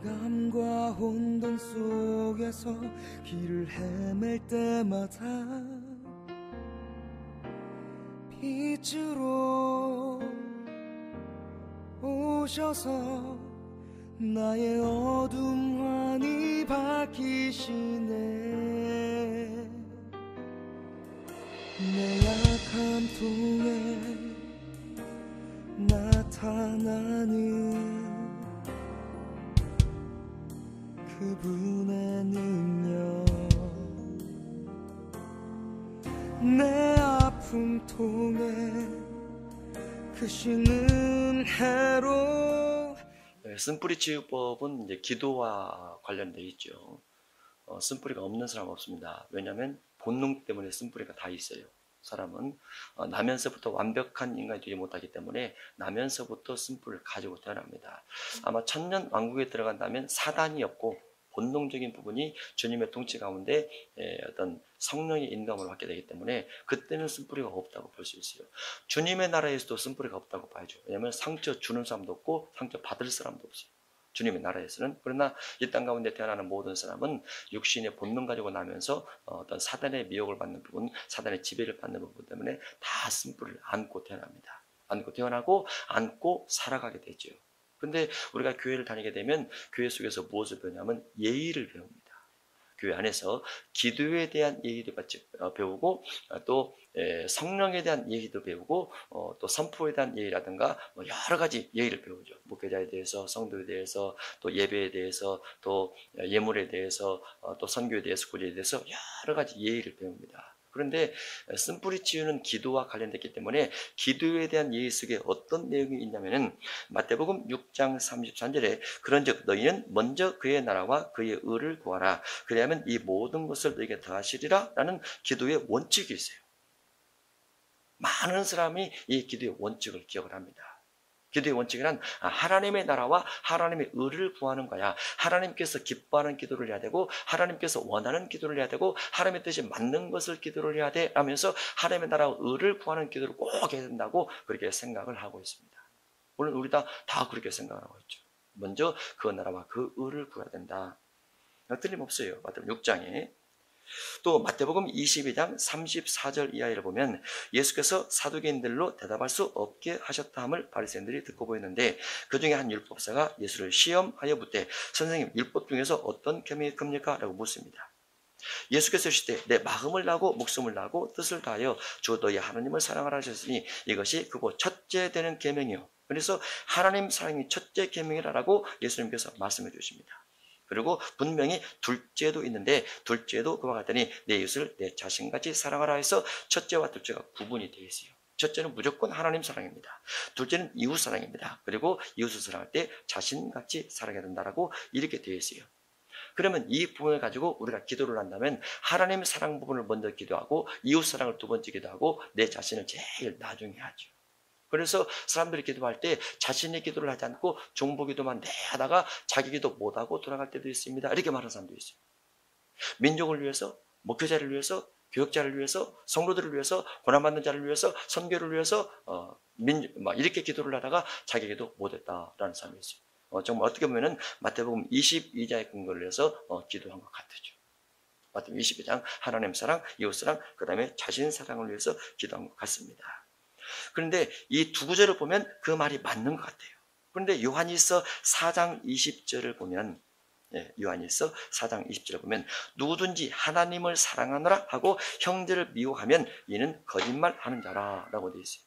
부담과 혼돈 속에서 길을 헤맬 때마다 빛으로 오셔서 나의 어둠 환히 밝히시네. 내 약함 통해 나타나는 그분의 능력, 내 아픔 통해 크신 은혜로. 쓴뿌리 치유법은 이제 기도와 관련되어 있죠. 쓴뿌리가 없는 사람 없습니다. 왜냐하면 본능 때문에 쓴뿌리가 다 있어요. 사람은 나면서부터 완벽한 인간이 되지 못하기 때문에 나면서부터 쓴뿌리를 가지고 태어납니다. 아마 천년 왕국에 들어간다면 사단이 없고 본능적인 부분이 주님의 통치 가운데 어떤 성령의 인도함을 받게 되기 때문에 그때는 쓴뿌리가 없다고 볼 수 있어요. 주님의 나라에서도 쓴뿌리가 없다고 봐야죠. 왜냐하면 상처 주는 사람도 없고 상처 받을 사람도 없어요. 주님의 나라에서는. 그러나 이 땅 가운데 태어나는 모든 사람은 육신의 본능 가지고 나면서 어떤 사단의 미혹을 받는 부분, 사단의 지배를 받는 부분 때문에 다 쓴뿌리를 안고 태어납니다. 안고 태어나고 안고 살아가게 되죠. 근데 우리가 교회를 다니게 되면 교회 속에서 무엇을 배우냐면 예의를 배웁니다. 교회 안에서 기도에 대한 예의도 배우고 또 성령에 대한 예의도 배우고 또 선포에 대한 예의라든가 여러 가지 예의를 배우죠. 목회자에 대해서, 성도에 대해서, 또 예배에 대해서, 또 예물에 대해서, 또 선교에 대해서, 구제에 대해서 여러 가지 예의를 배웁니다. 그런데 쓴뿌리 치유는 기도와 관련됐기 때문에 기도에 대한 예의 속에 어떤 내용이 있냐면은 마태복음 6장 33절에 그런즉 너희는 먼저 그의 나라와 그의 의를 구하라. 그리하면 이 모든 것을 너희에게 더하시리라 라는 기도의 원칙이 있어요. 많은 사람이 이 기도의 원칙을 기억을 합니다. 기도의 원칙은 하나님의 나라와 하나님의 의를 구하는 거야. 하나님께서 기뻐하는 기도를 해야 되고 하나님께서 원하는 기도를 해야 되고 하나님의 뜻이 맞는 것을 기도를 해야 돼 하면서 하나님의 나라와 의를 구하는 기도를 꼭 해야 된다고 그렇게 생각을 하고 있습니다. 물론 우리 다 그렇게 생각을 하고 있죠. 먼저 그 나라와 그 의를 구해야 된다. 틀림없어요. 마태복음 6장에. 또 마태복음 22장 34절 이하를 보면 예수께서 사두개인들로 대답할 수 없게 하셨다함을 바리새인들이 듣고 보였는데 그 중에 한 율법사가 예수를 시험하여 묻되 선생님 율법 중에서 어떤 계명이 큽니까? 라고 묻습니다. 예수께서 이르시되 내 마음을 다하고 목숨을 다하고 뜻을 다하여 주 너희 하나님을 사랑하라 하셨으니 이것이 그거 첫째 되는 계명이요. 그래서 하나님 사랑이 첫째 계명이라고 예수님께서 말씀해 주십니다. 그리고 분명히 둘째도 있는데 둘째도 그와 같더니 내 이웃을 내 자신같이 사랑하라 해서 첫째와 둘째가 구분이 되어 있어요. 첫째는 무조건 하나님 사랑입니다. 둘째는 이웃 사랑입니다. 그리고 이웃을 사랑할 때 자신같이 살아야 된다라고 이렇게 되어 있어요. 그러면 이 부분을 가지고 우리가 기도를 한다면 하나님 사랑 부분을 먼저 기도하고 이웃 사랑을 두 번째 기도하고 내 자신을 제일 나중에 하죠. 그래서 사람들이 기도할 때 자신의 기도를 하지 않고 종부 기도만 하다가 자기 기도 못하고 돌아갈 때도 있습니다. 이렇게 말하는 사람도 있어요. 민족을 위해서, 목회자를 위해서, 교역자를 위해서, 성도들을 위해서, 고난받는 자를 위해서, 선교를 위해서 이렇게 기도를 하다가 자기 기도 못했다라는 사람이 있어요. 정말 어떻게 보면 마태복음 22장의 근거를 해서 기도한 것 같죠. 마태복음 22장 하나님 사랑, 이웃 사랑, 그 다음에 자신 사랑을 위해서 기도한 것 같습니다. 그런데 이 두 구절을 보면 그 말이 맞는 것 같아요. 그런데 요한일서 4장 20절을 보면 요한일서 4장 20절을 보면 누구든지 하나님을 사랑하노라 하고 형제를 미워하면 이는 거짓말하는 자라 라고 되어 있어요.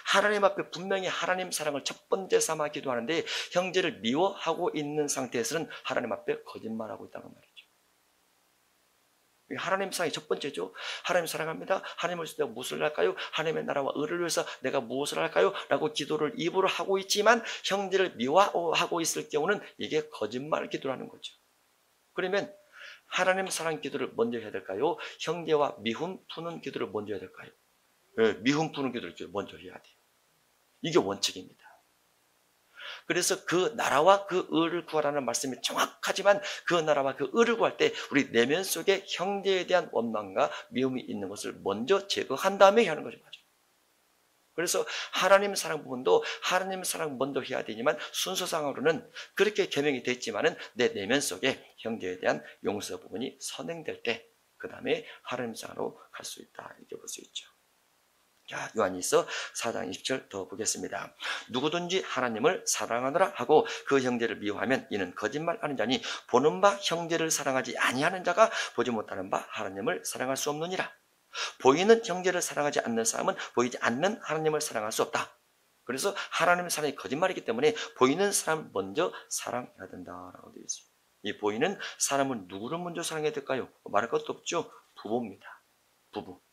하나님 앞에 분명히 하나님 사랑을 첫 번째 삼아 기도하는데 형제를 미워하고 있는 상태에서는 하나님 앞에 거짓말하고 있다는 말이죠. 하나님 사랑이 첫 번째죠. 하나님 사랑합니다. 하나님을 위해서 내가 무엇을 할까요? 하나님의 나라와 의를 위해서 내가 무엇을 할까요? 라고 기도를 입으로 하고 있지만 형제를 미워하고 있을 경우는 이게 거짓말 기도라는 거죠. 그러면 하나님 사랑 기도를 먼저 해야 될까요? 형제와 미움 푸는 기도를 먼저 해야 될까요? 미움 푸는 기도를 먼저 해야 돼요. 이게 원칙입니다. 그래서 그 나라와 그 의를 구하라는 말씀이 정확하지만 그 나라와 그 의를 구할 때 우리 내면 속에 형제에 대한 원망과 미움이 있는 것을 먼저 제거한 다음에 하는 것이 맞아요. 그래서 하나님 사랑 부분도 하나님 사랑 먼저 해야 되지만 순서상으로는 그렇게 계명이 됐지만은 내 내면 속에 형제에 대한 용서 부분이 선행될 때 그 다음에 하나님 사랑으로 갈 수 있다 이렇게 볼 수 있죠. 자, 요한일서 4장 20절 더 보겠습니다. 누구든지 하나님을 사랑하노라 하고 그 형제를 미워하면 이는 거짓말하는 자니 보는 바 형제를 사랑하지 아니하는 자가 보지 못하는 바 하나님을 사랑할 수 없느니라. 보이는 형제를 사랑하지 않는 사람은 보이지 않는 하나님을 사랑할 수 없다. 그래서 하나님의 사랑이 거짓말이기 때문에 보이는 사람을 먼저 사랑해야 된다라고 되어 있습니다. 이 보이는 사람은 누구를 먼저 사랑해야 될까요? 말할 것도 없죠. 부부입니다.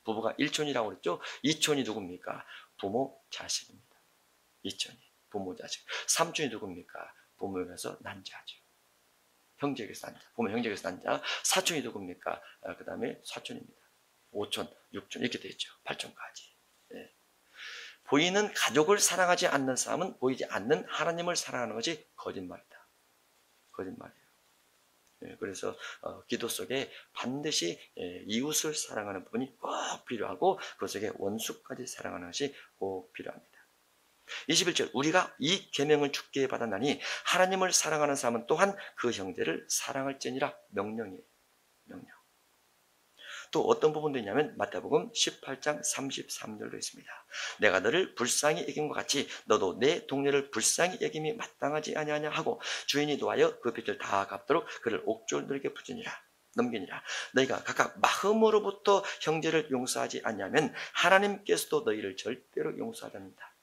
부부가 1촌이라고 그랬죠. 2촌이 누굽니까? 부모, 자식입니다. 2촌이 부모, 자식. 3촌이 누굽니까? 부모에게서 난자죠. 형제에게서 난자. 부모, 형제에게서 난자. 4촌이 누굽니까? 그 다음에 사촌입니다. 5촌, 6촌 이렇게 되어 있죠. 8촌까지. 예. 보이는 가족을 사랑하지 않는 사람은 보이지 않는 하나님을 사랑하는 것이 거짓말이다. 거짓말이에요. 예, 그래서 기도 속에 반드시 이웃을 사랑하는 부분이 꼭 필요하고 그 속에 원수까지 사랑하는 것이 꼭 필요합니다. 21절 우리가 이 계명을 주께 받았나니 하나님을 사랑하는 사람은 또한 그 형제를 사랑할지니라. 명령이에요. 명령. 또 어떤 부분도 있냐면 마태복음 18장 33절도 있습니다. 내가 너를 불쌍히 여김과 같이 너도 내 동료를 불쌍히 여김이 마땅하지 아니하냐 하고 주인이 노하여 그 빚을 다 갚도록 그를 옥졸들에게 넘기니라. 너희가 각각 마음으로부터 형제를 용서하지 않냐면 하나님께서도 너희를 절대로 용서하지 않는다.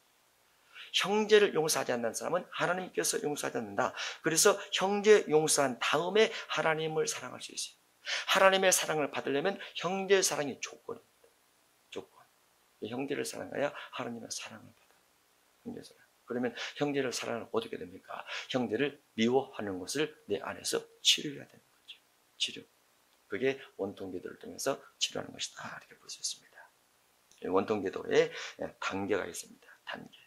형제를 용서하지 않는 사람은 하나님께서 용서하지 않는다. 그래서 형제 용서한 다음에 하나님을 사랑할 수 있어요. 하나님의 사랑을 받으려면 형제의 사랑이 조건입니다. 조건. 형제를 사랑해야 하나님의 사랑을 받아요. 형제 사랑. 그러면 형제를 사랑하면 어떻게 됩니까? 형제를 미워하는 것을 내 안에서 치료해야 되는 거죠. 치료. 그게 원통기도를 통해서 치료하는 것이다. 이렇게 볼 수 있습니다. 원통기도에 단계가 있습니다. 단계.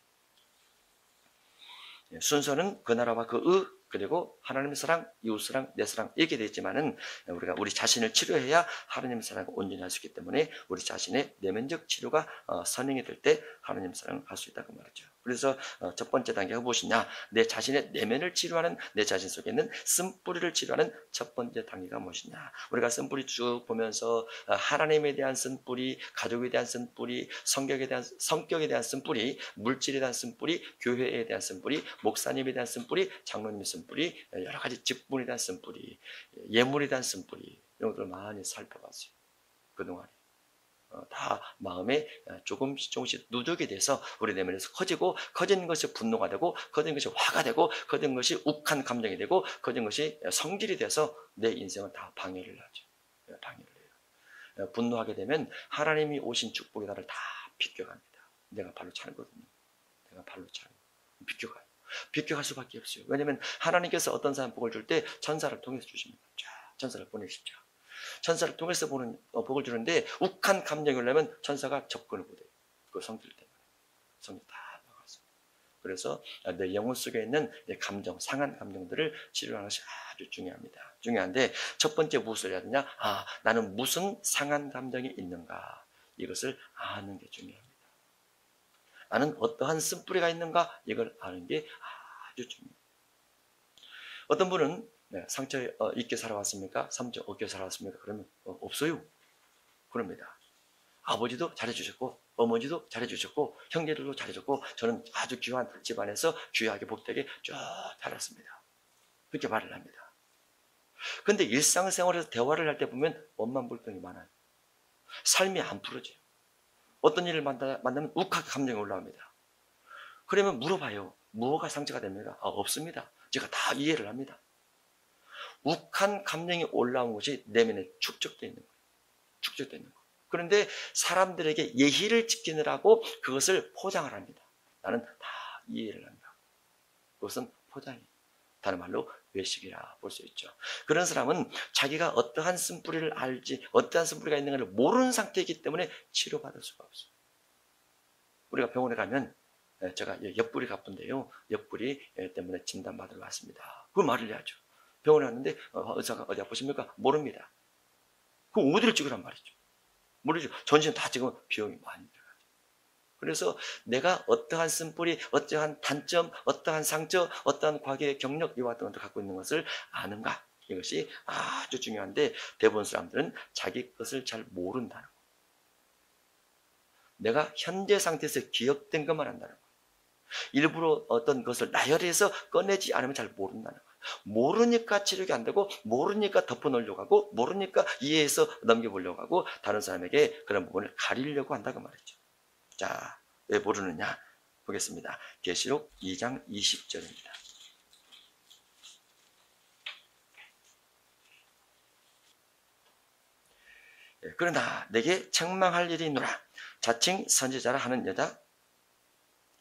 순서는 그 나라와 그 의, 그리고 하나님의 사랑, 이웃 사랑, 내 사랑 이렇게 되어 있지만은 우리가 우리 자신을 치료해야 하나님의 사랑을 온전히 할 수 있기 때문에 우리 자신의 내면적 치료가 선행이 될 때 하나님의 사랑을 할 수 있다고 말이죠. 그래서 첫 번째 단계가 무엇이냐? 내 자신의 내면을 치료하는 내 자신 속에 있는 쓴뿌리를 치료하는 첫 번째 단계가 무엇이냐? 우리가 쓴뿌리 쭉 보면서 하나님에 대한 쓴뿌리, 가족에 대한 쓴뿌리, 성격에 대한 쓴뿌리, 물질에 대한 쓴뿌리, 교회에 대한 쓴뿌리, 목사님에 대한 쓴뿌리, 장로님의 쓴뿌리, 여러 가지 직분에 대한 쓴뿌리, 예물에 대한 쓴뿌리 이런 것들을 많이 살펴봤어요. 그동안에. 다 마음에 조금씩 누적이 돼서 우리 내면에서 커진 것이 분노가 되고 커진 것이 화가 되고 커진 것이 욱한 감정이 되고 커진 것이 성질이 돼서 내 인생을 다 방해를 하죠. 방해를 해요. 분노하게 되면 하나님이 오신 축복이 나를 다 비껴갑니다. 내가 발로 차거든요. 내가 발로 차요. 비껴가요. 비껴갈 수밖에 없어요. 왜냐하면 하나님께서 어떤 사람 복을 줄 때 천사를 통해서 주십니다. 천사를 보내시죠. 천사를 통해서 복을 주는데 욱한 감정이 오려면 천사가 접근을 못해요. 그 성질 때문에. 성질 다 막았어요. 그래서 내 영혼 속에 있는 감정, 상한 감정들을 치료하는 것이 아주 중요합니다. 중요한데 첫 번째 무엇을 해야 되냐? 나는 무슨 상한 감정이 있는가? 이것을 아는 게 중요합니다. 나는 어떠한 쓴뿌리가 있는가? 이걸 아는 게 아주 중요해요. 어떤 분은 상처 있게 살아왔습니까? 상처 없게 살아왔습니까? 그러면 없어요. 그럽니다. 아버지도 잘해주셨고 어머니도 잘해주셨고 형제들도 잘해줬고 저는 아주 귀한 집안에서 귀하게 복되게 쭉 자랐습니다. 그렇게 말을 합니다. 그런데 일상생활에서 대화를 할 때 보면 원망불평이 많아요. 삶이 안 풀어져요. 어떤 일을 만나면 욱하게 감정이 올라옵니다. 그러면 물어봐요. 뭐가 상처가 됩니까? 없습니다. 제가 다 이해를 합니다. 욱한 감정이 올라온 것이 내면에 축적되어 있는 거예요. 축적되어 있는 거예요. 그런데 사람들에게 예의를 지키느라고 그것을 포장을 합니다. 나는 다 이해를 한다. 그것은 포장이에요. 다른 말로 외식이라 볼 수 있죠. 그런 사람은 자기가 어떠한 쓴뿌리를 알지 어떠한 쓴뿌리가 있는가를 모르는 상태이기 때문에 치료받을 수가 없어요. 우리가 병원에 가면 제가 옆구리 가쁜데요. 옆구리 때문에 진단받으러 왔습니다. 그 말을 해야죠. 병원에 왔는데 의사가 어디 아프십니까? 모릅니다. 그럼 어디를 찍으란 말이죠. 모르죠. 전신 다 찍으면 비용이 많이 들어가죠. 그래서 내가 어떠한 쓴뿌리, 어떠한 단점, 어떠한 상처, 어떠한 과거의 경력, 이와 같은 것을 갖고 있는 것을 아는가? 이것이 아주 중요한데 대부분 사람들은 자기 것을 잘 모른다는 거예요. 내가 현재 상태에서 기억된 것만 한다는 거예요. 일부러 어떤 것을 나열해서 꺼내지 않으면 잘 모른다는 거예요. 모르니까 치료가 안 되고, 모르니까 덮어놓으려고 하고, 모르니까 이해해서 넘겨보려고 하고, 다른 사람에게 그런 부분을 가리려고 한다고 말이죠. 자, 왜 모르느냐? 보겠습니다. 계시록 2장 20절입니다. 그러나 내게 책망할 일이 있노라. 자칭 선지자라 하는 여자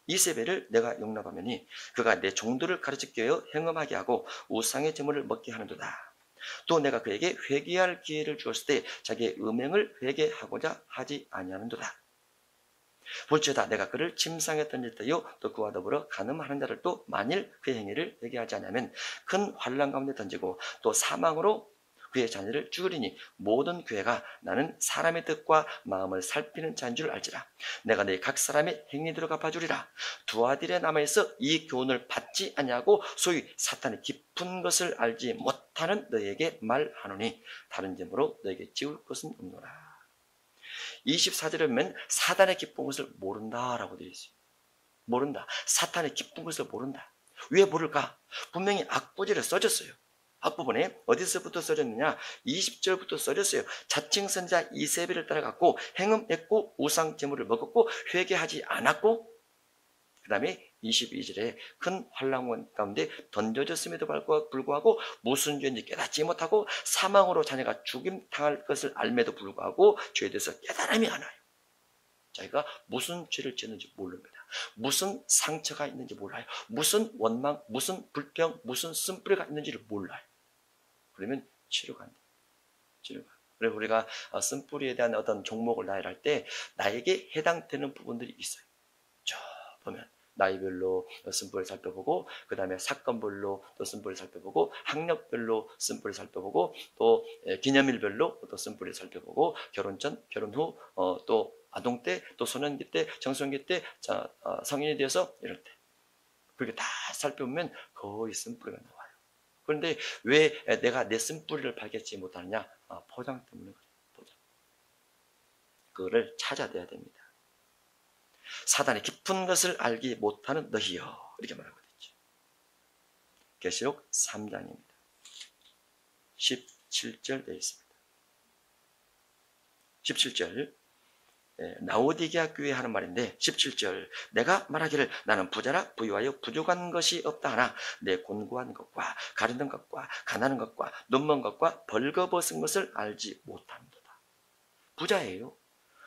이세벨을 내가 용납하매니 그가 내 종들을 가르쳐 깨어 행음하게 하고 우상의 제물을 먹게 하는도다. 또 내가 그에게 회개할 기회를 주었을 때 자기의 음행을 회개하고자 하지 아니하는도다. 볼지어다 내가 그를 침상에 던질 때요 또 그와 더불어 간음하는 자를 또 만일 그의 행위를 회개하지 않으면 큰 환난 가운데 던지고 또 사망으로 그의 자녀를 죽으리니 모든 교회가 나는 사람의 뜻과 마음을 살피는 자인 줄 알지라. 내가 내 각 사람의 행위대로 갚아주리라. 두 아들에 남아있어 이 교훈을 받지 아니하고 소위 사탄의 깊은 것을 알지 못하는 너에게 말하노니 다른 점으로 너에게 지울 것은 없노라. 24절에 보면 사단의 깊은 것을 모른다라고 되어 있어요. 모른다. 사탄의 깊은 것을 모른다. 왜 모를까? 분명히 악보절에 써졌어요. 앞부분에 어디서부터 써졌느냐? 20절부터 써졌어요. 자칭 선자 이세벨을 따라갔고 행음했고 우상 제물을 먹었고 회개하지 않았고 그 다음에 22절에 큰 환난 가운데 던져졌음에도 불구하고 무슨 죄인지 깨닫지 못하고 사망으로 자녀가 죽임 당할 것을 알매도 불구하고 죄에 대해서 깨달음이 안 와요. 자기가 무슨 죄를 지었는지 모릅니다. 무슨 상처가 있는지 몰라요. 무슨 원망, 무슨 불평, 무슨 쓴뿌리가 있는지를 몰라요. 그러면 치료가 안 돼요. 치료가. 그래서 우리가 쓴뿌리에 대한 어떤 종목을 나열할 때 나에게 해당되는 부분들이 있어요. 쭉 보면 나이별로 쓴뿌리를 살펴보고 그 다음에 사건별로 또 쓴뿌리를 살펴보고 학력별로 쓴뿌리를 살펴보고 또 기념일별로 또 쓴뿌리를 살펴보고 결혼 전, 결혼 후 또 아동 때, 또 소년기 때, 청소년기 때, 성인이 되어서 이럴 때 그렇게 다 살펴보면 거의 쓴뿌리가 나와요. 그런데 왜 내가 내 쓴뿌리를 발견하지 못하느냐? 포장 때문에 그래요. 포장. 그거를 찾아내야 됩니다. 사단의 깊은 것을 알기 못하는 너희여 이렇게 말하고 있죠. 계시록 3장입니다. 17절 되어 있습니다. 17절 라오디게아 교회에 하는 말인데 17절 내가 말하기를 나는 부자라 부유하여 부족한 것이 없다 하나 내 곤고한 것과 가르는 것과 가난한 것과 눈먼 것과 벌거벗은 것을 알지 못한도다. 부자예요.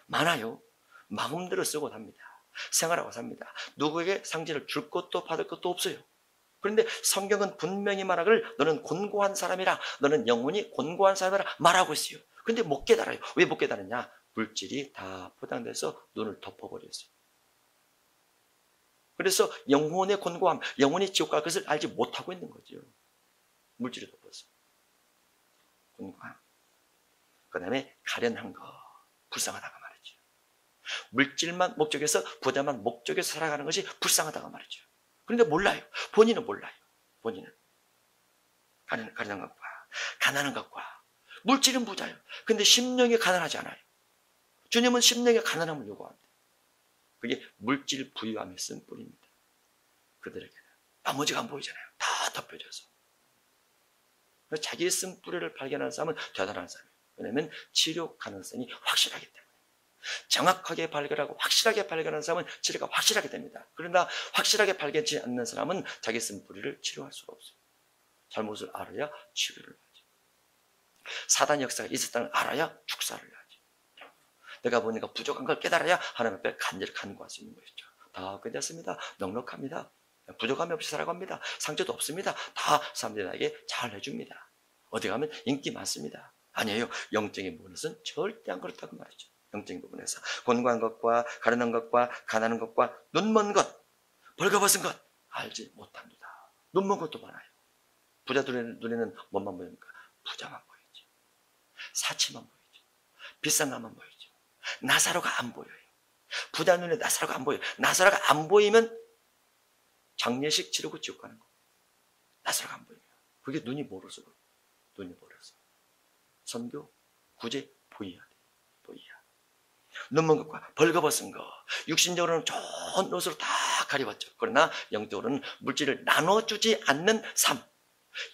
많아요. 마음대로 쓰고 삽니다. 생활하고 삽니다. 누구에게 상징을 줄 것도 받을 것도 없어요. 그런데 성경은 분명히 말하기를 너는 곤고한 사람이라 너는 영혼이 곤고한 사람이라 말하고 있어요. 근데 못 깨달아요. 왜 못 깨달았냐? 물질이 다 포장돼서 눈을 덮어버렸어요. 그래서 영혼의 곤고함, 영혼이 지옥 갈 것을 알지 못하고 있는 거죠. 물질이 덮었어요. 곤고함. 그 다음에 가련한 거, 불쌍하다가 말이죠. 물질만 목적해서 부자만 목적해서 살아가는 것이 불쌍하다가 말이죠. 그런데 몰라요. 본인은 몰라요. 본인은. 가련한 것과 가난한 것과 물질은 부자예요. 근데 심령이 가난하지 않아요. 주님은 심령의 가난함을 요구합니다. 그게 물질 부유함의 쓴뿌리입니다. 그들에게는 나머지가 안 보이잖아요. 다 덮여져서. 자기의 쓴뿌리를 발견하는 사람은 대단한 사람이에요. 왜냐하면 치료 가능성이 확실하기 때문에. 정확하게 발견하고 확실하게 발견하는 사람은 치료가 확실하게 됩니다. 그러나 확실하게 발견하지 않는 사람은 자기 쓴뿌리를 치료할 수가 없어요. 잘못을 알아야 치료를 하죠. 사단 역사가 있었다는 걸 알아야 축사를 하죠. 내가 보니까 부족한 걸 깨달아야 하나님 앞에 간절히 간구할 수 있는 것이죠. 다 괜찮습니다. 넉넉합니다. 부족함이 없이 살아갑니다. 상처도 없습니다. 다 사람들이 나에게 잘 해줍니다. 어디 가면 인기 많습니다. 아니에요. 영적인 부분에서는 절대 안 그렇다고 말이죠. 영적인 부분에서 곤고한 것과 가련한 것과 가난한 것과 눈먼 것, 벌거벗은 것 알지 못합니다. 눈먼 것도 많아요. 부자들의 눈에는 뭐만 보입니까? 부자만 보이죠. 사치만 보이죠. 비싼 것만 보이죠. 나사로가 안 보여요. 부자 눈에 나사로가 안 보여요. 나사로가 안 보이면 장례식 치르고 지옥 가는 거. 나사로가 안 보이면. 그게 눈이 멀어서 그래요. 눈이 멀어서. 선교, 구제, 보이야 돼. 보이야. 눈먼 것과 벌거벗은 것. 육신적으로는 좋은 옷으로 다 가려웠죠. 그러나 영적으로는 물질을 나눠주지 않는 삶.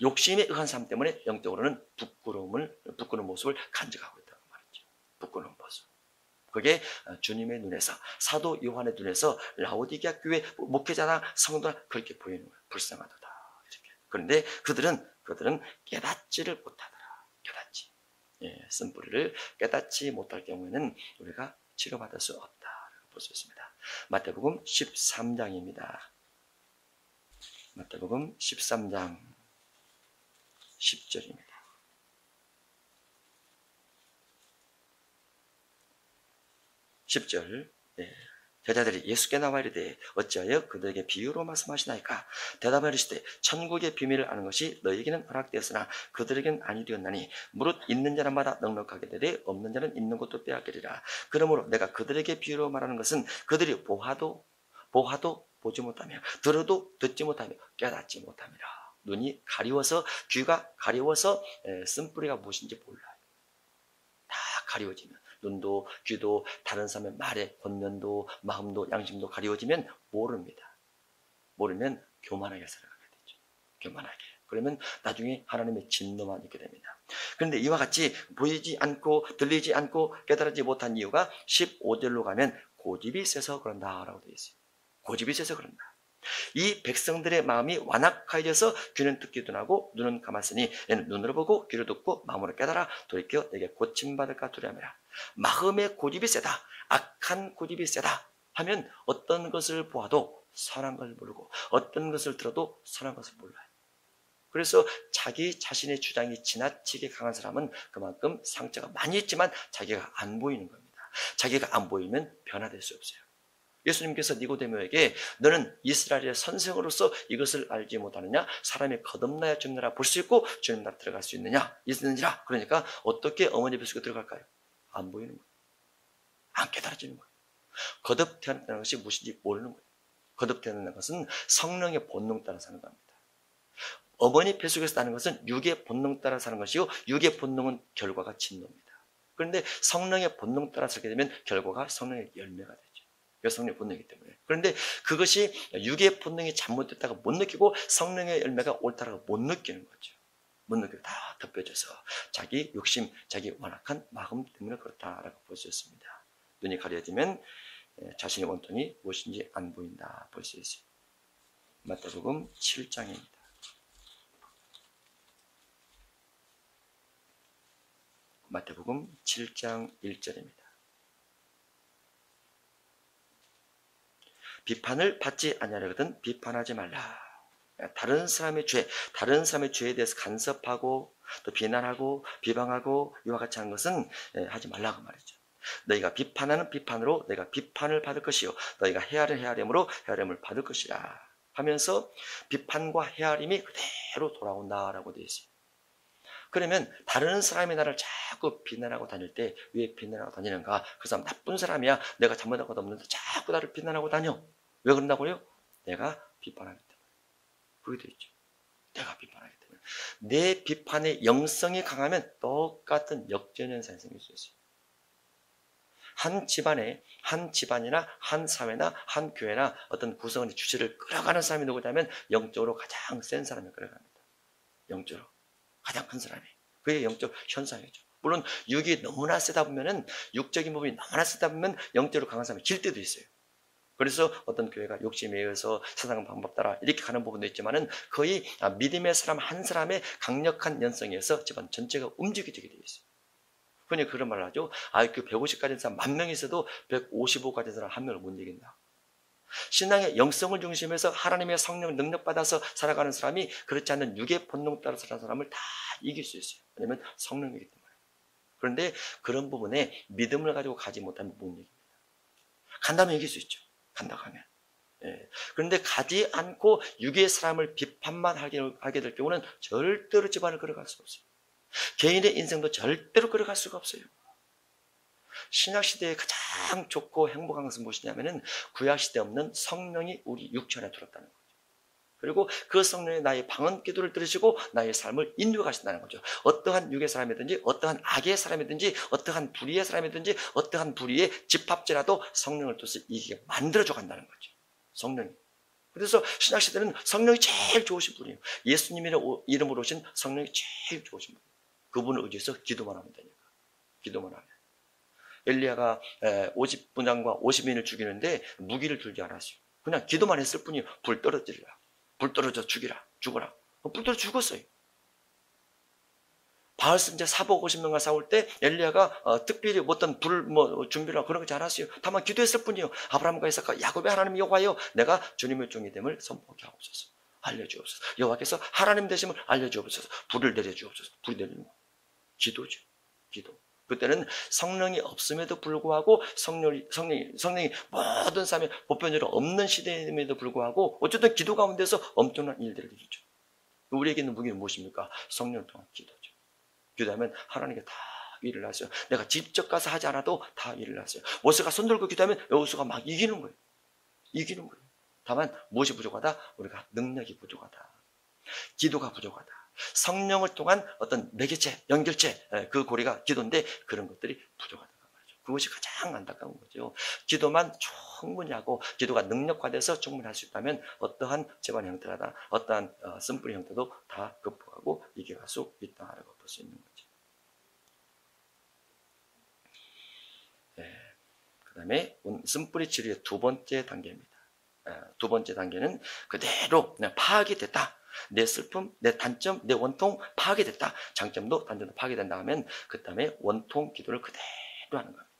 욕심에 의한 삶 때문에 영적으로는 부끄러운 모습을 간직하고 있다고 말했죠. 부끄러운 모습. 그게 주님의 눈에서, 사도 요한의 눈에서 라오디게아 교회 목회자나 성도나 그렇게 보이는 거예요. 불쌍하다. 이렇게. 그런데 그들은 깨닫지를 못하더라. 깨닫지. 쓴뿌리를 깨닫지 못할 경우에는 우리가 치료받을 수 없다라고 볼 수 있습니다. 마태복음 13장입니다. 마태복음 13장 10절입니다. 10절. 제자들이 예수께 나와 이르되 어찌하여 그들에게 비유로 말씀하시나이까? 대답하여 이르시되 천국의 비밀을 아는 것이 너희에게는 허락되었으나 그들에게는 아니 되었나니 무릇 있는 자라마다 넉넉하게 되되 없는 자는 있는 것도 빼앗기리라. 그러므로 내가 그들에게 비유로 말하는 것은 그들이 보아도 보지 못하며 들어도 듣지 못하며 깨닫지 못함이라. 눈이 가리워서, 귀가 가리워서 쓴뿌리가 무엇인지 몰라요. 다 가리워지면, 눈도 귀도 다른 사람의 말에 권면도 마음도 양심도 가리워지면 모릅니다. 모르면 교만하게 살아가게 되죠. 교만하게. 그러면 나중에 하나님의 진노만 있게 됩니다. 그런데 이와 같이 보이지 않고 들리지 않고 깨달지 못한 이유가 15절로 가면 고집이 세서 그런다라고 되어 있어요. 고집이 세서 그런다. 이 백성들의 마음이 완악하여져서 귀는 듣기도 하고 눈은 감았으니 얘는 눈으로 보고 귀로 듣고 마음으로 깨달아 돌이켜 내게 고침받을까 두려움이라. 마음의 고집이 세다, 악한 고집이 세다 하면 어떤 것을 보아도 선한 것을 모르고 어떤 것을 들어도 선한 것을 몰라요. 그래서 자기 자신의 주장이 지나치게 강한 사람은 그만큼 상처가 많이 있지만 자기가 안 보이는 겁니다. 자기가 안 보이면 변화될 수 없어요. 예수님께서 니고데모에게 너는 이스라엘의 선생으로서 이것을 알지 못하느냐? 사람이 거듭나야 주님 나라 볼 수 있고 주님 나라 들어갈 수 있느니라. 그러니까 어떻게 어머니 뱃속에 들어갈까요? 안 보이는 거예요. 안 깨달아지는 거예요. 거듭 태어났다는 것이 무엇인지 모르는 거예요. 거듭 태어나는 것은 성령의 본능 따라 사는 겁니다. 어머니 뱃속에서 나는 것은 육의 본능 따라 사는 것이고 육의 본능은 결과가 진노입니다. 그런데 성령의 본능 따라 살게 되면 결과가 성령의 열매가 되죠. 성령의 본능이기 때문에. 그런데 그것이 육의 본능이 잘못됐다고 못 느끼고 성령의 열매가 옳다라고 못 느끼는 거죠. 못 느끼고 다 덮여져서 자기 욕심, 자기 완악한 마음 때문에 그렇다라고 볼 수 있습니다. 눈이 가려지면 자신의 원통이 무엇인지 안 보인다 볼 수 있어요. 마태복음 7장입니다. 마태복음 7장 1절입니다. 비판을 받지 아니하려거든 비판하지 말라. 다른 사람의 죄에 대해서 간섭하고 또 비난하고 비방하고 이와 같이 하는 것은 하지 말라고 말이죠. 너희가 비판하는 비판으로 너희가 비판을 받을 것이요 너희가 헤아리는 헤아림으로 헤아림을 받을 것이라 하면서 비판과 헤아림이 그대로 돌아온다라고 되어 있어요. 그러면 다른 사람이 나를 자꾸 비난하고 다닐 때 왜 비난하고 다니는가? 그 사람 나쁜 사람이야. 내가 잘못한 것도 없는데 자꾸 나를 비난하고 다녀. 왜 그런다고요? 내가 비판하기 때문에. 그게 되어 있죠. 내가 비판하기 때문에. 내 비판의 영성이 강하면 똑같은 역전현상이 생길 수 있어요. 한 집안이나 한 사회나 한 교회나 어떤 구성원의 주체를 끌어가는 사람이 누구냐면 영적으로 가장 센 사람이 끌어갑니다. 영적으로. 가장 큰 사람이. 그게 영적 현상이죠. 물론 육이 너무나 세다 보면은 육적인 부분이 너무나 세다 보면 영적으로 강한 사람이 질 때도 있어요. 그래서 어떤 교회가 욕심에 의해서 세상 방법 따라 이렇게 가는 부분도 있지만은 거의 믿음의 사람 한 사람의 강력한 연성에 의해서 집안 전체가 움직이게 되어 있어요. 흔히 그런 말을 하죠. IQ 150까지 사람 10,000명이 있어도 155까지 사람 1명을 못 이긴다. 신앙의 영성을 중심해서 하나님의 성령 능력받아서 살아가는 사람이 그렇지 않는 육의 본능 따라 살아가는 사람을 다 이길 수 있어요. 왜냐하면 성령이기 때문에. 그런데 그런 부분에 믿음을 가지고 가지 못하면 못 이깁니다. 간다면 이길 수 있죠. 간다고 하면. 그런데 가지 않고 육의 사람을 비판만 하게 될 경우는 절대로 집안을 걸어갈 수 없어요. 개인의 인생도 절대로 걸어갈 수가 없어요. 신약시대에 가장 좋고 행복한 것은 무엇이냐면은 구약시대에 없는 성령이 우리 육체 안에 들었다는 거죠. 그리고 그 성령이 나의 방언 기도를 들으시고 나의 삶을 인도해 가신다는 거죠. 어떠한 육의 사람이든지 어떠한 악의 사람이든지 어떠한 불의의 사람이든지 어떠한 불의의 집합지라도 성령을 통해서 이기게 만들어줘 간다는 거죠. 성령이. 그래서 신약시대는 성령이 제일 좋으신 분이에요. 예수님의 이름으로 오신 성령이 제일 좋으신 분이에요. 그분을 의지해서 기도만 하면 되니까. 기도만 하면. 엘리야가 50분장과 50인을 죽이는데 무기를 들지 않았어요. 그냥 기도만 했을 뿐이에요. 불 떨어뜨리라. 불 떨어져 죽어라. 불 떨어져 죽었어요. 바알 선지자 450명과 싸울 때 엘리야가 특별히 어떤 불 준비나 그런 거 잘 않았어요. 다만 기도했을 뿐이에요. 아브라함과 이삭과 야곱의 하나님 여호와여, 내가 주님의 종이 됨을 선포하게 하옵소서. 알려주옵소서. 여호와께서 하나님 되심을 알려주옵소서. 불을 내려주옵소서. 불이 내리는 거. 기도죠. 기도. 그때는 성령이 없음에도 불구하고 성령이 모든 삶에 보편적으로 없는 시대임에도 불구하고 어쨌든 기도 가운데서 엄청난 일들을 이루죠. 우리에게 있는 무기는 무엇입니까? 성령 통한 기도죠. 기도하면 하나님께 다 일을 하세요. 내가 직접 가서 하지 않아도 다 일을 하세요. 모세가 손 들고 기도하면 여호수아가 막 이기는 거예요. 이기는 거예요. 다만 무엇이 부족하다? 우리가 능력이 부족하다. 기도가 부족하다. 성령을 통한 어떤 매개체, 연결체, 그 고리가 기도인데 그런 것들이 부족하다는 말이죠. 그것이 가장 안타까운 거죠. 기도만 충분히 하고 기도가 능력화돼서 충분히 할 수 있다면 어떠한 재반 형태라다, 어떠한 쓴뿌리 형태도 다 극복하고 이겨갈 수 있다라고 볼 수 있는 거죠. 그 다음에 쓴뿌리 치료의 두 번째 단계입니다. 두 번째 단계는 그대로 파악이 됐다. 내 슬픔, 내 단점, 내 원통 파악이 됐다. 장점도 단점도 파악이 된다 하면 그 다음에 원통 기도를 그대로 하는 겁니다.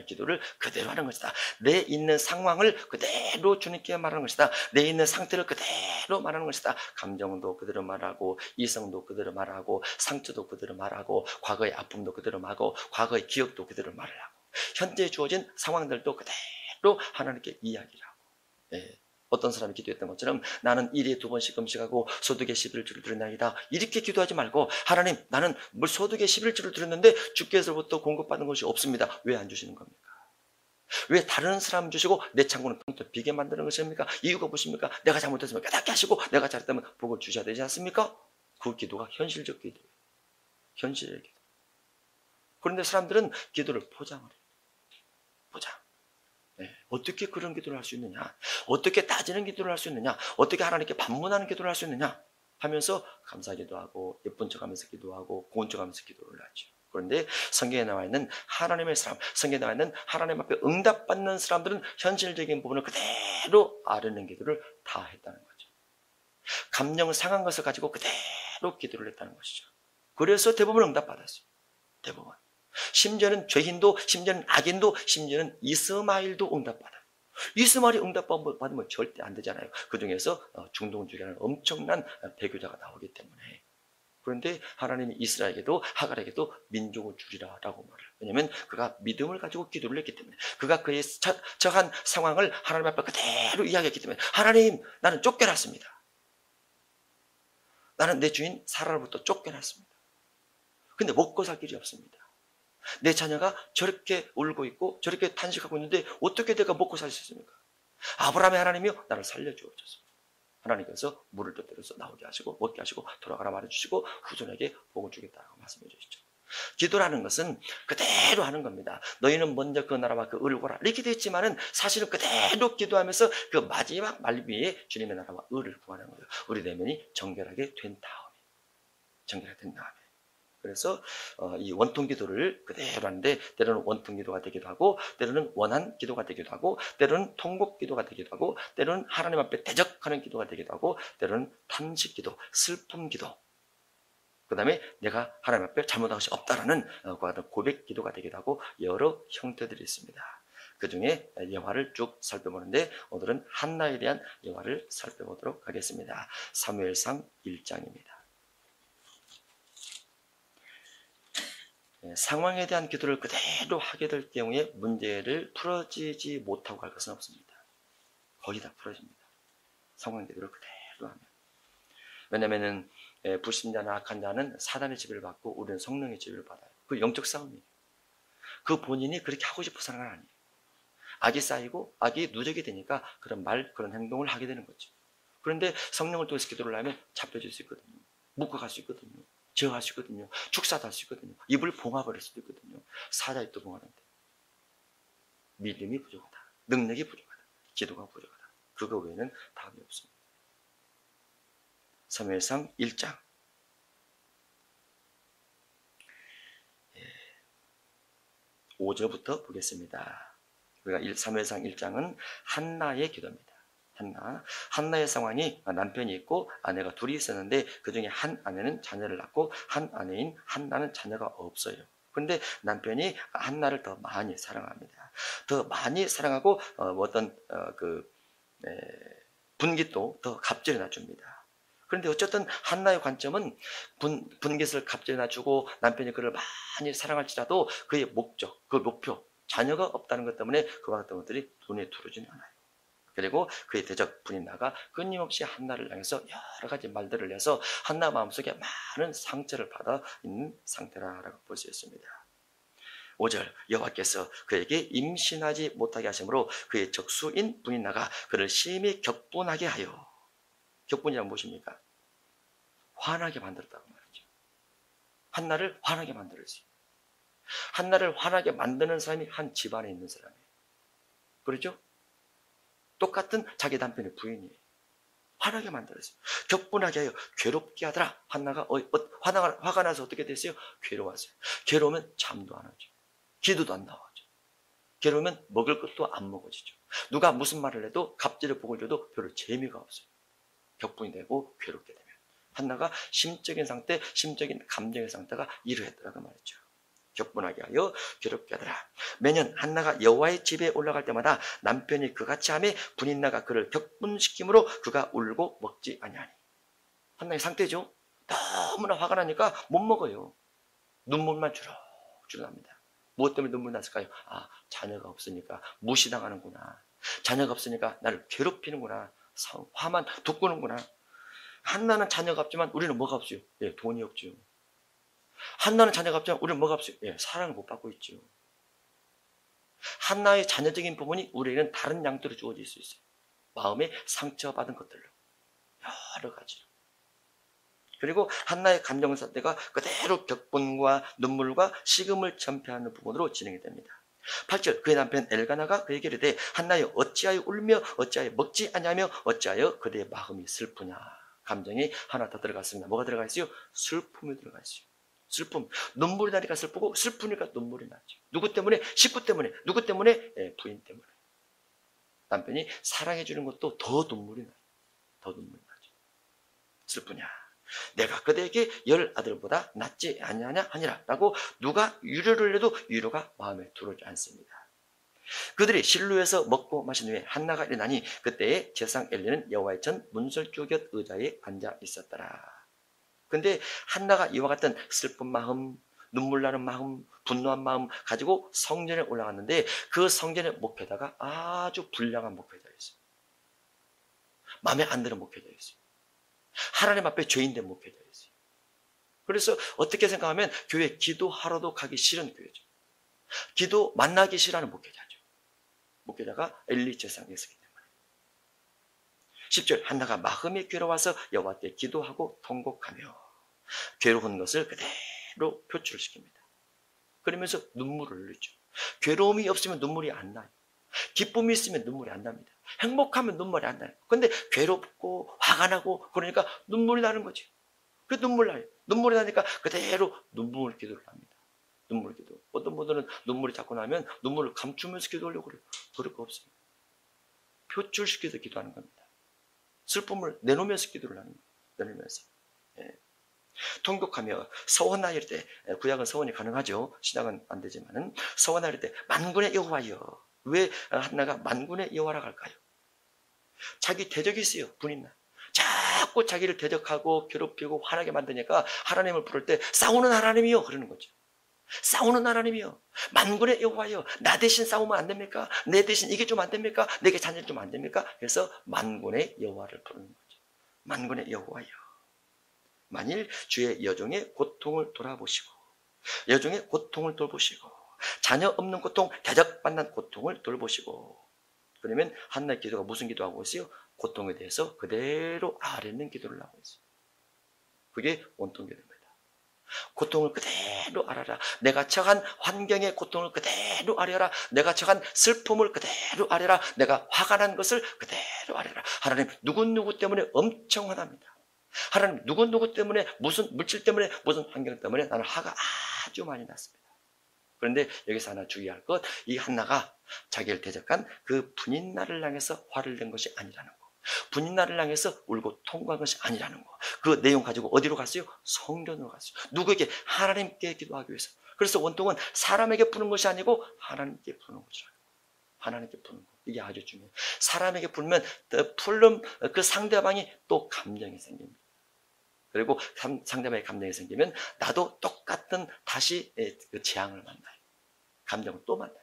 기도를 그대로 하는 것이다. 내 있는 상황을 그대로 주님께 말하는 것이다. 내 있는 상태를 그대로 말하는 것이다. 감정도 그대로 말하고 이성도 그대로 말하고 상처도 그대로 말하고 과거의 아픔도 그대로 말하고 과거의 기억도 그대로 말을 하고 현재 주어진 상황들도 그대로 하나님께 이야기를 하고 어떤 사람이 기도했던 것처럼 나는 일에 2번씩 금식하고 소득에 11주를 드렸나이다. 이렇게 기도하지 말고 하나님, 나는 소득에 11주를 드렸는데 주께서부터 공급받은 것이 없습니다. 왜 안 주시는 겁니까? 왜 다른 사람 주시고 내 창고는 텅텅 비게 만드는 것입니까? 이유가 무엇입니까? 내가 잘못했으면 깨닫게 하시고 내가 잘했다면 복을 주셔야 되지 않습니까? 그 기도가 현실적 기도예요. 현실의 기도. 그런데 사람들은 기도를 포장을 해요. 포장. 어떻게 그런 기도를 할 수 있느냐? 어떻게 따지는 기도를 할 수 있느냐? 어떻게 하나님께 반문하는 기도를 할 수 있느냐? 하면서 감사기도 하고 예쁜 척하면서 기도하고 고운 척하면서 기도를 하죠. 그런데 성경에 나와 있는 하나님의 사람, 성경에 나와 있는 하나님 앞에 응답받는 사람들은 현실적인 부분을 그대로 아뢰는 기도를 다 했다는 거죠. 감정을 상한 것을 가지고 그대로 기도를 했다는 것이죠. 그래서 대부분 응답받았어요. 대부분. 심지어는 죄인도, 심지어는 악인도, 심지어는 이스마엘도 응답받아요. 이스마엘이 응답받으면 절대 안 되잖아요. 그 중에서 중동주의라는 엄청난 배교자가 나오기 때문에. 그런데 하나님이 이스라엘에게도 하갈에게도 민족을 주리라라고 말해요. 왜냐하면 그가 믿음을 가지고 기도를 했기 때문에, 그가 그의 처한 상황을 하나님 앞에 그대로 이야기했기 때문에, 하나님, 나는 쫓겨났습니다. 나는 내 주인 사라로부터 쫓겨났습니다. 근데 먹고 살 길이 없습니다. 내 자녀가 저렇게 울고 있고 저렇게 탄식하고 있는데 어떻게 내가 먹고 살 수 있습니까? 아브라함의 하나님이여, 나를 살려주옵소서. 하나님께서 물을 떠들어서 나오게 하시고 먹게 하시고 돌아가라 말해주시고 후손에게 복을 주겠다고 말씀해 주시죠. 기도라는 것은 그대로 하는 겁니다. 너희는 먼저 그 나라와 그 의를 구하라 이렇게 되어 있지만은 사실은 그대로 기도하면서 그 마지막 말미에 주님의 나라와 의를 구하는 거예요. 우리 내면이 정결하게 된 다음에 그래서 이 원통 기도를 그대로 하는데, 때로는 원통 기도가 되기도 하고, 때로는 원한 기도가 되기도 하고, 때로는 통곡 기도가 되기도 하고, 때로는 하나님 앞에 대적하는 기도가 되기도 하고, 때로는 탄식 기도, 슬픔 기도, 그 다음에 내가 하나님 앞에 잘못한 것이 없다라는 고백 기도가 되기도 하고, 여러 형태들이 있습니다. 그 중에 영화를 쭉 살펴보는데 오늘은 한나에 대한 영화를 살펴보도록 하겠습니다. 사무엘상 1장입니다. 상황에 대한 기도를 그대로 하게 될 경우에 문제를 풀어지지 못하고 갈 것은 없습니다. 거의 다 풀어집니다. 상황 기도를 그대로 하면. 왜냐하면 불신자나 악한 자는 사단의 지배를 받고 우리는 성령의 지배를 받아요. 그 영적 싸움이에요. 그 본인이 그렇게 하고 싶어서 하는 건 아니에요. 악이 쌓이고 악이 누적이 되니까 그런 말, 그런 행동을 하게 되는 거죠. 그런데 성령을 통해서 기도를 하면 잡혀질 수 있거든요. 묶어갈 수 있거든요. 제어할 수 있거든요. 축사도 할 수 있거든요. 입을 봉합을 할 수도 있거든요. 사자의 또 봉하는데 믿음이 부족하다. 능력이 부족하다. 기도가 부족하다. 그거 외에는 답이 없습니다. 사무엘상 1장 5절부터 보겠습니다. 우리가 사무엘상 1장은 한나의 기도입니다. 한나의 상황이 남편이 있고 아내가 둘이 있었는데 그 중에 한 아내는 자녀를 낳고 한 아내인 한나는 자녀가 없어요. 그런데 남편이 한나를 더 많이 사랑합니다. 더 많이 사랑하고 분깃도 더 갑절히 놔줍니다. 그런데 어쨌든 한나의 관점은 분깃을 갑절히 놔주고 남편이 그를 많이 사랑할지라도 그의 목적, 그 목표, 자녀가 없다는 것 때문에 그와 같은 것들이 눈에 들어오지는 않아요. 그리고 그의 대적 분인나가 끊임없이 한나를 향해서 여러 가지 말들을 해서 한나 마음속에 많은 상처를 받아 있는 상태라고 볼 수 있습니다. 5절 여호와께서 그에게 임신하지 못하게 하심으로 그의 적수인 분인나가 그를 심히 격분하게 하여, 격분이란 무엇입니까? 화나게 만들었다고 말이죠. 한나를 화나게 만들었어요. 한나를 화나게 만드는 사람이 한 집안에 있는 사람이에요. 그렇죠? 똑같은 자기 남편의 부인이에요. 화나게 만들었어요. 격분하게 하여 괴롭게 하더라. 한나가 화가 나서 어떻게 됐어요? 괴로웠어요. 괴로우면 잠도 안 하죠. 기도도 안 나오죠. 괴로우면 먹을 것도 안 먹어지죠. 누가 무슨 말을 해도 갑질을 복을 줘도 별로 재미가 없어요. 격분이 되고 괴롭게 되면. 한나가 심적인 상태, 심적인 감정의 상태가 이러했더라고 말이죠. 격분하게 하여 괴롭게 하더라. 매년 한나가 여호와의 집에 올라갈 때마다 남편이 그같이 하매 분인나가 그를 격분시키므로 그가 울고 먹지 아니하니. 한나의 상태죠. 너무나 화가 나니까 못 먹어요. 눈물만 주룩주룩 납니다. 무엇 때문에 눈물 났을까요? 아, 자녀가 없으니까 무시당하는구나. 자녀가 없으니까 나를 괴롭히는구나. 화만 돋구는구나. 한나는 자녀가 없지만 우리는 뭐가 없어요? 예, 돈이 없죠. 한나는 자녀가 없지만 우리는 뭐가 없어요? 예, 사랑을 못 받고 있죠. 한나의 자녀적인 부분이 우리에게는 다른 양도로 주어질 수 있어요. 마음에 상처받은 것들로 여러 가지로. 그리고 한나의 감정 상태가 그대로 격분과 눈물과 식음을 전폐하는 부분으로 진행이 됩니다. 8절 그의 남편 엘가나가 그에게 이르되 한나여 어찌하여 울며 어찌하여 먹지 아니하며 어찌하여 그대의 마음이 슬프냐. 감정이 하나 더 들어갔습니다. 뭐가 들어가 있어요? 슬픔이 들어가 있어요. 슬픔. 눈물이 나니까 슬프고 슬프니까 눈물이 나죠. 누구 때문에? 식구 때문에. 누구 때문에? 예, 부인 때문에. 남편이 사랑해 주는 것도 더 눈물이 나요. 더 눈물이 나죠. 슬프냐. 내가 그대에게 10 아들보다 낫지 아니하냐 하니라 라고 누가 유료를 해도 유료가 마음에 들어오지 않습니다. 그들이 실로에서 먹고 마신 후에 한나가 일어나니 그때에 제상 엘리는 여호와의 전 문설주 곁 의자에 앉아 있었더라. 근데 한나가 이와 같은 슬픈 마음, 눈물 나는 마음, 분노한 마음 가지고 성전에 올라갔는데 그 성전의 목회자가 아주 불량한 목회자였어요. 마음에 안 드는 목회자였어요. 하나님 앞에 죄인된 목회자였어요. 그래서 어떻게 생각하면 교회 기도하러도 가기 싫은 교회죠. 기도 만나기 싫어하는 목회자죠. 목회자가 엘리 제사장에 있었기 때문에. 10절 한나가 마음이 괴로워서 여호와께 기도하고 통곡하며 괴로운 것을 그대로 표출시킵니다. 그러면서 눈물을 흘리죠. 괴로움이 없으면 눈물이 안 나요. 기쁨이 있으면 눈물이 안 납니다. 행복하면 눈물이 안 나요. 근데 괴롭고 화가 나고 그러니까 눈물이 나는 거지. 그 눈물 나요. 눈물이 나니까 그대로 눈물 기도를 합니다. 눈물 기도. 어떤 분들은 눈물이 자꾸 나면 눈물을 감추면서 기도하려고 그래요. 그럴 거 없어요. 표출시켜서 기도하는 겁니다. 슬픔을 내놓으면서 기도를 하는 거예요. 내놓으면서. 예. 통곡하며 서원하일 때, 구약은 서원이 가능하죠. 신약은 안 되지만은 서원하일 때 만군의 여호와여. 왜 한나가 만군의 여호와라고 할까요? 자기 대적이 있어요. 분인나. 자꾸 자기를 대적하고 괴롭히고 화나게 만드니까 하나님을 부를 때 싸우는 하나님이요 그러는 거죠. 싸우는 하나님이요. 만군의 여호와여. 나 대신 싸우면 안 됩니까? 내 대신 이게 좀 안 됩니까? 내게 자녀 좀 안 됩니까? 그래서 만군의 여호와를 부르는 거죠. 만군의 여호와여. 만일 주의 여종의 고통을 돌아보시고 여종의 고통을 돌보시고 자녀 없는 고통, 대적받는 고통을 돌보시고. 그러면 한나의 기도가 무슨 기도하고 있어요? 고통에 대해서 그대로 아뢰는 기도를 하고 있어요. 그게 원통 기도입니다. 고통을 그대로 알아라. 내가 처한 환경의 고통을 그대로 알아라. 내가 처한 슬픔을 그대로 알아라. 내가 화가 난 것을 그대로 알아라. 하나님 누구누구 때문에 엄청 화납니다. 하나님 누구누구 때문에, 무슨 물질 때문에, 무슨 환경 때문에 나는 화가 아주 많이 났습니다. 그런데 여기서 하나 주의할 것, 이 한나가 자기를 대적한 그 분인나를 향해서 화를 낸 것이 아니라는 거. 분인나를 향해서 울고 통과한 것이 아니라는 거. 그 내용 가지고 어디로 갔어요? 성전으로 갔어요. 누구에게? 하나님께 기도하기 위해서. 그래서 원통은 사람에게 푸는 것이 아니고 하나님께 푸는 것이라고. 하나님께 푸는 것. 이게 아주 중요해요. 사람에게 풀면 풀름 그 상대방이 또 감정이 생깁니다. 그리고 상대방의 감정이 생기면 나도 똑같은 다시 그 재앙을 만나요. 감정을 또 만나요.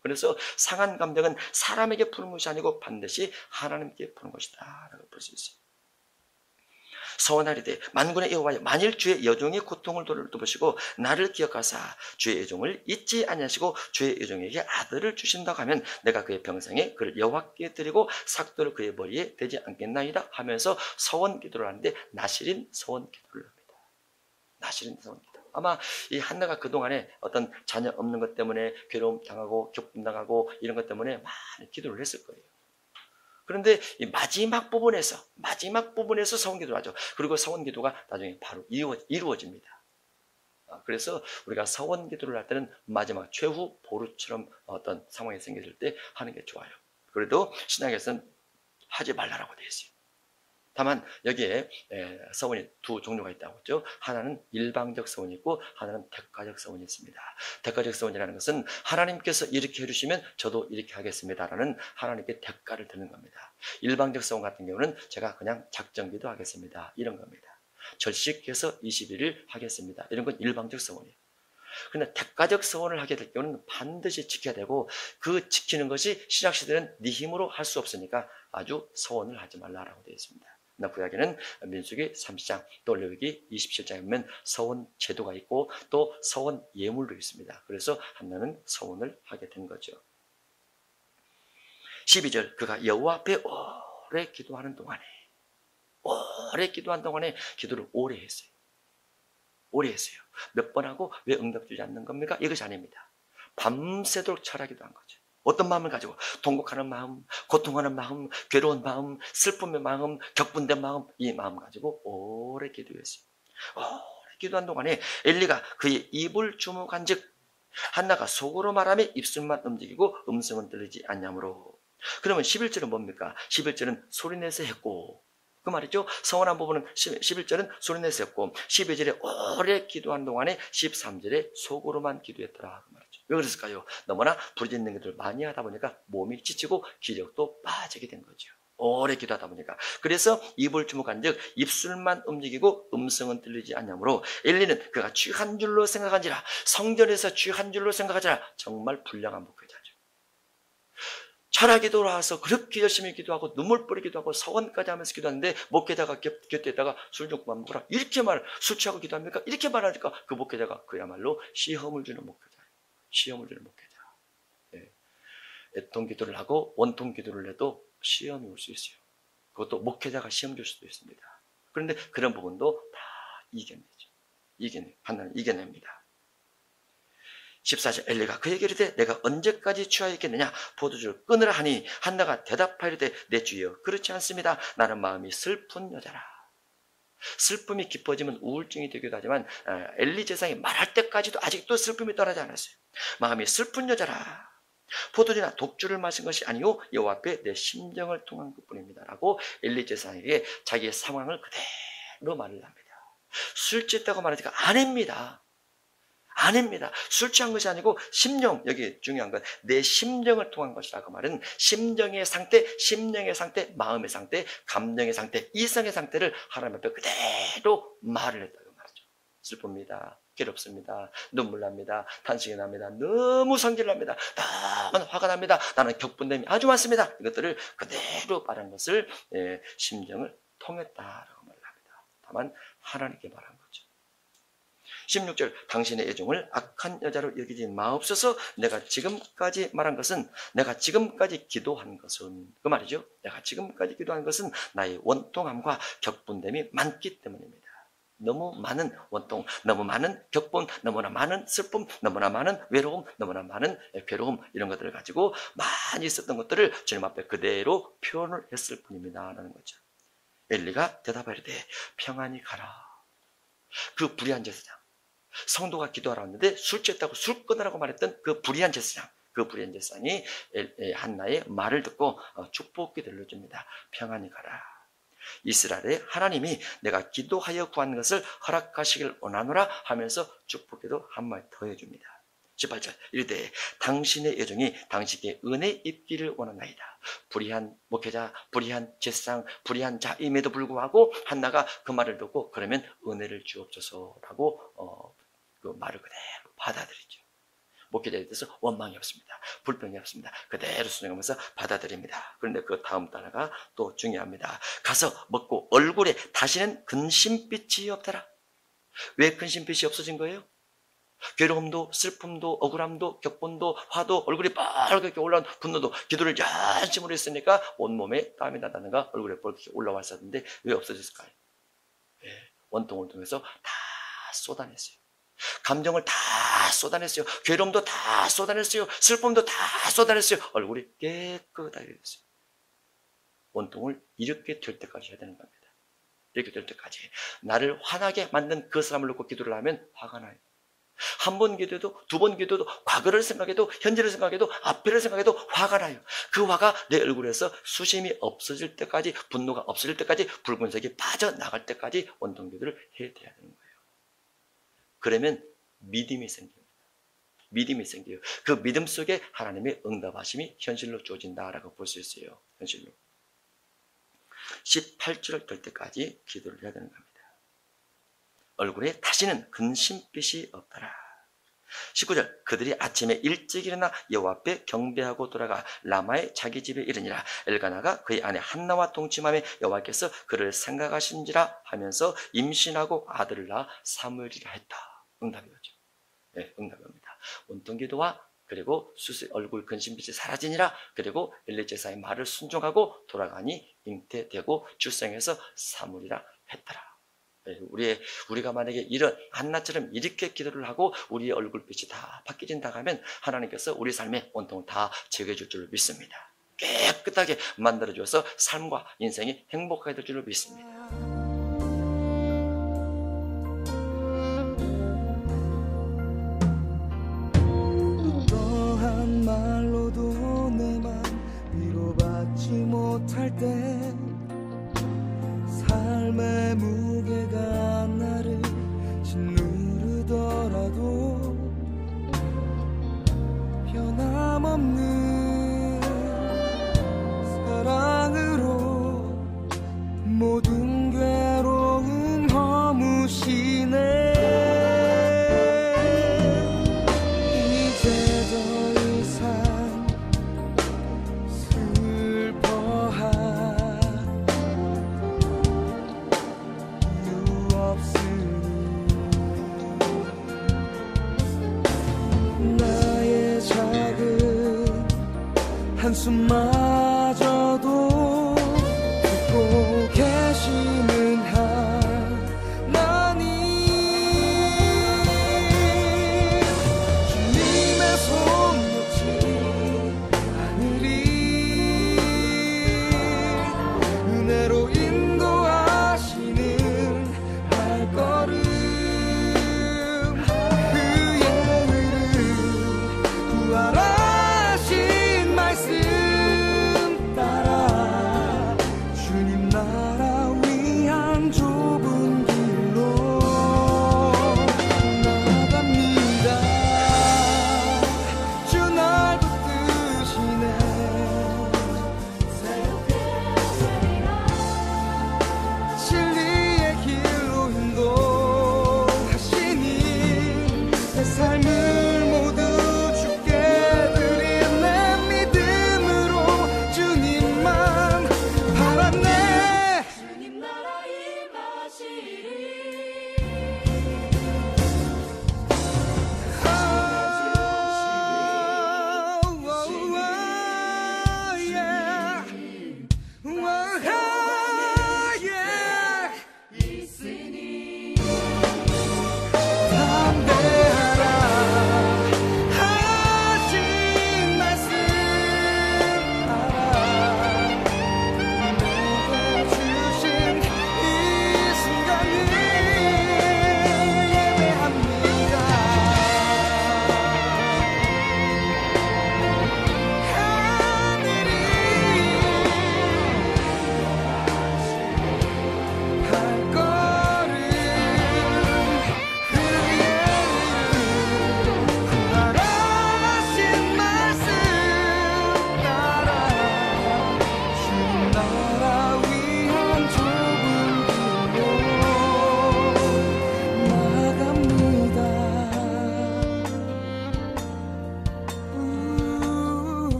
그래서 상한 감정은 사람에게 푸는 것이 아니고 반드시 하나님께 푸는 것이다 라고 볼 수 있어요. 서원하리되 만군의 여호와여, 만일 주의 여종의 고통을 돌보시고 나를 기억하사 주의 여종을 잊지 아니하시고 주의 여종에게 아들을 주신다고 하면 내가 그의 평생에 그를 여호와께 드리고 삭도를 그의 머리에 대지 않겠나이다 하면서 서원 기도를 하는데 나실인 서원 기도를 합니다. 나실인 서원 기도. 아마 이 한나가 그동안에 어떤 자녀 없는 것 때문에 괴로움 당하고 격분 당하고 이런 것 때문에 많이 기도를 했을 거예요. 그런데 이 마지막 부분에서 서원기도를 하죠. 그리고 서원기도가 나중에 바로 이루어집니다. 그래서 우리가 서원기도를 할 때는 마지막 최후 보루처럼 어떤 상황이 생겼을 때 하는 게 좋아요. 그래도 신약에서는 하지 말라라고 되어 있어요. 다만 여기에 서원이 두 종류가 있다고 했죠. 하나는 일방적 서원이 있고 하나는 대가적 서원이 있습니다. 대가적 서원이라는 것은 하나님께서 이렇게 해주시면 저도 이렇게 하겠습니다라는 하나님께 대가를 드는 겁니다. 일방적 서원 같은 경우는 제가 그냥 작정기도 하겠습니다 이런 겁니다. 절식해서 21일 하겠습니다 이런 건 일방적 서원이에요. 그런데 대가적 서원을 하게 될 경우는 반드시 지켜야 되고 그 지키는 것이 신약시대는 네 힘으로 할 수 없으니까 아주 서원을 하지 말라라고 되어 있습니다. 구약에는 민수기 30장 또 레위기 27장에 보면 서원 제도가 있고 또 서원 예물도 있습니다. 그래서 한나는 서원을 하게 된 거죠. 12절 그가 여호와 앞에 오래 기도하는 동안에 기도를 오래 했어요. 오래 했어요. 몇 번 하고 왜 응답되지 않는 겁니까? 이것이 아닙니다. 밤새도록 철하기도 한 거죠. 어떤 마음을 가지고 통곡하는 마음, 고통하는 마음, 괴로운 마음, 슬픔의 마음, 격분된 마음, 이 마음 가지고 오래 기도했어요. 오래 기도한 동안에 엘리가 그의 입을 주목한즉 한나가 속으로 말하며 입술만 움직이고 음성은 들리지 않냐므로. 그러면 11절은 뭡니까? 11절은 소리내서 했고 그 말이죠. 서원한 부분은 11절은 소리내서 했고 12절에 오래 기도한 동안에 13절에 속으로만 기도했더라 그 말이죠. 왜 그랬을까요? 너무나 부르짖는 것들을 많이 하다 보니까 몸이 지치고 기력도 빠지게 된 거죠. 오래 기도하다 보니까. 그래서 입을 주목한 즉 입술만 움직이고 음성은 들리지 않냐므로 엘리는 그가 쥐 한 줄로 생각한지라 성전에서 쥐 한 줄로 생각하지라 정말 불량한 목회자죠. 철학이 돌아와서 그렇게 열심히 기도하고 눈물 뿌리기도 하고 서원까지 하면서 기도하는데 목회자가 곁에 있다가 술 좀 그만 먹어라 이렇게 술 취하고 기도합니까? 이렇게 말하니까 그 목회자가 그야말로 시험을 주는 목회자예요. 시험을 주는 목회자. 예. 애통 기도를 하고 원통 기도를 해도 시험이 올 수 있어요. 그것도 목회자가 시험 줄 수도 있습니다. 그런데 그런 부분도 다 이겨내죠. 하나는 이겨냅니다. 14절 엘리가 그에게 이르되 내가 언제까지 취하였겠느냐 포도주를 끊으라 하니 한나가 대답하이르되 내 주여 그렇지 않습니다. 나는 마음이 슬픈 여자라. 슬픔이 깊어지면 우울증이 되기도 하지만 엘리 제사장이 말할 때까지도 아직도 슬픔이 떠나지 않았어요. 마음이 슬픈 여자라. 포도주나 독주를 마신 것이 아니요 여호와 앞에 내 심정을 통한 것뿐입니다 라고 엘리 제사장에게 자기의 상황을 그대로 말을 합니다. 술 취했다고 말하니까 아닙니다. 술 취한 것이 아니고 심령, 여기 중요한 건 내 심정을 통한 것이라고 말은 심정의 상태, 마음의 상태, 감정의 상태, 이성의 상태를 하나님 앞에 그대로 말을 했다고 말이죠. 슬픕니다. 괴롭습니다. 눈물 납니다. 탄식이 납니다. 너무 성질납니다. 너무 화가 납니다. 나는 격분됨이 아주 많습니다. 이것들을 그대로 말한 것을 심정을 통했다라고 말을 합니다. 다만 하나님께 말한 거죠. 16절 당신의 애종을 악한 여자로 여기지 마옵소서. 내가 지금까지 말한 것은, 내가 지금까지 기도한 것은, 그 말이죠. 내가 지금까지 기도한 것은 나의 원통함과 격분됨이 많기 때문입니다. 너무 많은 원통, 너무 많은 격분, 너무나 많은 슬픔, 너무나 많은 외로움, 너무나 많은 괴로움, 이런 것들을 가지고 많이 있었던 것들을 주님 앞에 그대로 표현을 했을 뿐입니다 라는 거죠. 엘리가 대답하리되 평안히 가라. 그 불의한 제사장, 성도가 기도하러 왔는데 술 취했다고 술 끊으라고 말했던 그 불의한 제사장, 그 불의한 제사장이 한나의 말을 듣고 축복 기도를 줍니다. 평안히 가라. 이스라엘의 하나님이 내가 기도하여 구한 것을 허락하시길 원하노라 하면서 축복기도 한마디 더 해줍니다. 18절 이르되 당신의 여종이 당신께 은혜 입기를 원하나이다. 불의한 목회자, 불의한 제사장, 불의한 자임에도 불구하고 한나가 그 말을 듣고 그러면 은혜를 주옵소서라고 그 말을 그대로 받아들이죠. 목회자에 대해서 원망이 없습니다. 불평이 없습니다. 그대로 순종하면서 받아들입니다. 그런데 그 다음 단어가 또 중요합니다. 가서 먹고 얼굴에 다시는 근심빛이 없더라. 왜 근심빛이 없어진 거예요? 괴로움도 슬픔도 억울함도 격분도 화도 얼굴이 빨갛게 올라온 분노도 기도를 열심히 했으니까 온몸에 땀이 나다는가 얼굴에 뻘겋게 올라와 있었는데 왜 없어졌을까요? 원통을 통해서 다 쏟아냈어요. 감정을 다 쏟아냈어요. 괴로움도 다 쏟아냈어요. 슬픔도 다 쏟아냈어요. 얼굴이 깨끗하게 됐어요. 원통을 이렇게 될 때까지 해야 되는 겁니다. 이렇게 될 때까지. 나를 화나게 만든 그 사람을 놓고 기도를 하면 화가 나요. 한 번 기도해도 두 번 기도해도 과거를 생각해도 현재를 생각해도 앞에를 생각해도 화가 나요. 그 화가 내 얼굴에서 수심이 없어질 때까지, 분노가 없어질 때까지, 붉은색이 빠져나갈 때까지 원통 기도를 해야 되는 거예요. 그러면 믿음이 생깁니다. 믿음이 생겨요. 그 믿음 속에 하나님의 응답하심이 현실로 주어진다라고 볼 수 있어요. 현실로. 18절을 될 때까지 기도를 해야 되는 겁니다. 얼굴에 다시는 근심빛이 없더라. 19절 그들이 아침에 일찍 일어나 여호와 앞에 경배하고 돌아가 라마의 자기 집에 이르니라. 엘가나가 그의 아내 한나와 동침하며 여호와께서 그를 생각하신지라 하면서 임신하고 아들을 낳아 사무엘이라 했다. 응답이었죠. 네, 응답입니다. 원통기도와 그리고 얼굴 근심빛이 사라지니라. 그리고 엘리 제사의 말을 순종하고 돌아가니 잉태되고 출생해서 사무엘이라 했더라. 우리가 만약에 이런 한나처럼 이렇게 기도를 하고 우리의 얼굴빛이 다 바뀌진다 하면 하나님께서 우리 삶에 온통 다 제거해 줄 줄 믿습니다. 깨끗하게 만들어 주어서 삶과 인생이 행복하게 될 줄 믿습니다. 어떠한 말로도 내 맘 위로받지 못할 때 삶의 무게가 나를 짓누르더라도 변함없는 사랑으로 모든 괴로움 허무시네. 이제 더 이상 슬퍼할 나의 작은 한숨마저도 듣고 계시는 하나님, 주님의 손 놓지 않으리. 은혜로 인도하시는 발걸음, 그의 흐름, 부활하신 말씀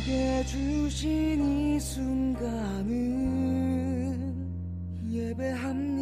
내게 주신 이 순간은 예배합니다.